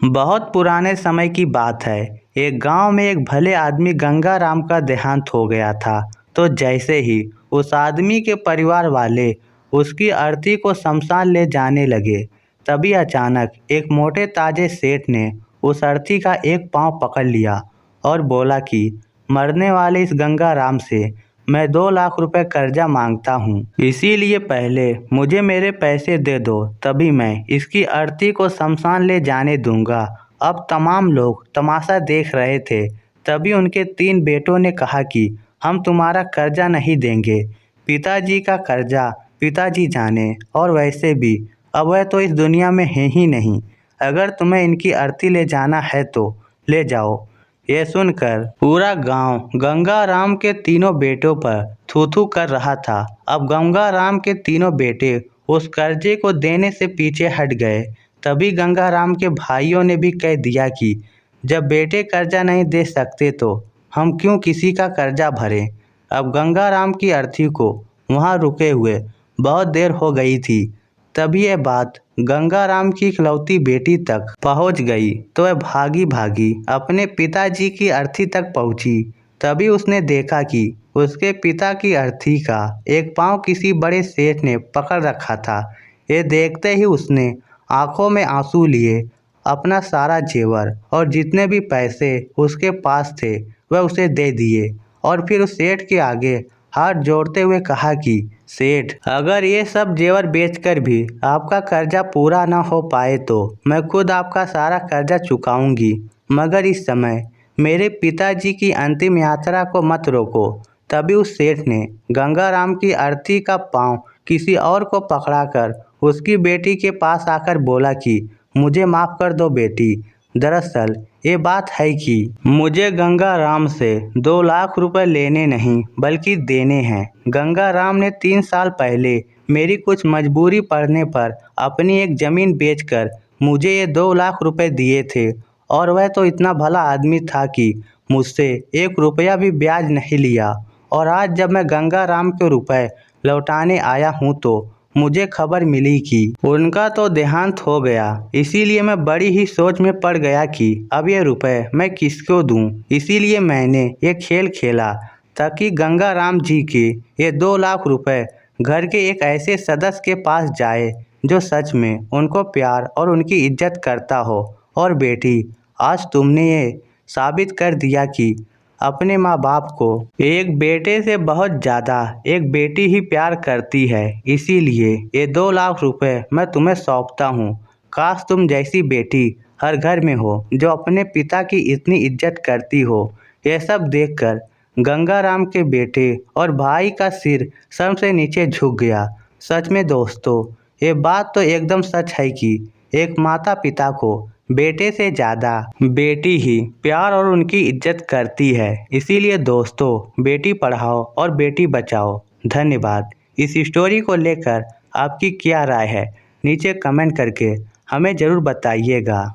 बहुत पुराने समय की बात है। एक गांव में एक भले आदमी गंगाराम का देहांत हो गया था। तो जैसे ही उस आदमी के परिवार वाले उसकी अर्थी को शमशान ले जाने लगे, तभी अचानक एक मोटे ताजे सेठ ने उस अर्थी का एक पांव पकड़ लिया और बोला कि मरने वाले इस गंगाराम से मैं 2 लाख रुपए कर्जा मांगता हूँ। इसीलिए पहले मुझे मेरे पैसे दे दो, तभी मैं इसकी अर्थी को शमशान ले जाने दूंगा। अब तमाम लोग तमाशा देख रहे थे। तभी उनके 3 बेटों ने कहा कि हम तुम्हारा कर्जा नहीं देंगे। पिताजी का कर्जा पिताजी जाने, और वैसे भी अब वह तो इस दुनिया में है ही नहीं। अगर तुम्हें इनकी अर्थी ले जाना है तो ले जाओ। यह सुनकर पूरा गांव गंगाराम के तीनों बेटों पर थू थू कर रहा था। अब गंगाराम के तीनों बेटे उस कर्जे को देने से पीछे हट गए। तभी गंगाराम के भाइयों ने भी कह दिया कि जब बेटे कर्जा नहीं दे सकते तो हम क्यों किसी का कर्जा भरें। अब गंगाराम की अर्थी को वहां रुके हुए बहुत देर हो गई थी। तभी यह बात गंगाराम की इकलौती बेटी तक पहुंच गई, तो वह भागी भागी अपने पिताजी की अर्थी तक पहुंची। तभी उसने देखा कि उसके पिता की अर्थी का एक पांव किसी बड़े सेठ ने पकड़ रखा था। ये देखते ही उसने आंखों में आंसू लिए अपना सारा जेवर और जितने भी पैसे उसके पास थे वह उसे दे दिए, और फिर उस सेठ के आगे हाथ जोड़ते हुए कहा कि सेठ, अगर ये सब जेवर बेचकर भी आपका कर्जा पूरा ना हो पाए तो मैं खुद आपका सारा कर्जा चुकाऊंगी, मगर इस समय मेरे पिताजी की अंतिम यात्रा को मत रोको। तभी उस सेठ ने गंगाराम की अर्थी का पांव किसी और को पकड़ाकर उसकी बेटी के पास आकर बोला कि मुझे माफ़ कर दो बेटी, दरअसल ये बात है कि मुझे गंगाराम से 2 लाख रुपए लेने नहीं बल्कि देने हैं। गंगाराम ने 3 साल पहले मेरी कुछ मजबूरी पड़ने पर अपनी एक ज़मीन बेचकर मुझे ये 2 लाख रुपए दिए थे, और वह तो इतना भला आदमी था कि मुझसे 1 रुपया भी ब्याज नहीं लिया। और आज जब मैं गंगाराम के रुपए लौटाने आया हूँ तो मुझे खबर मिली कि उनका तो देहांत हो गया। इसीलिए मैं बड़ी ही सोच में पड़ गया कि अब ये रुपए मैं किसको दूं। इसीलिए मैंने ये खेल खेला ताकि गंगाराम जी के ये 2 लाख रुपए घर के एक ऐसे सदस्य के पास जाए जो सच में उनको प्यार और उनकी इज्जत करता हो। और बेटी, आज तुमने ये साबित कर दिया कि अपने माँ बाप को एक बेटे से बहुत ज़्यादा एक बेटी ही प्यार करती है। इसीलिए ये 2 लाख रुपए मैं तुम्हें सौंपता हूँ। काश तुम जैसी बेटी हर घर में हो जो अपने पिता की इतनी इज्जत करती हो। यह सब देखकर गंगाराम के बेटे और भाई का सिर शर्म से नीचे झुक गया। सच में दोस्तों, ये बात तो एकदम सच है कि एक माता पिता को बेटे से ज़्यादा बेटी ही प्यार और उनकी इज्जत करती है। इसीलिए दोस्तों, बेटी पढ़ाओ और बेटी बचाओ। धन्यवाद। इस स्टोरी को लेकर आपकी क्या राय है, नीचे कमेंट करके हमें ज़रूर बताइएगा।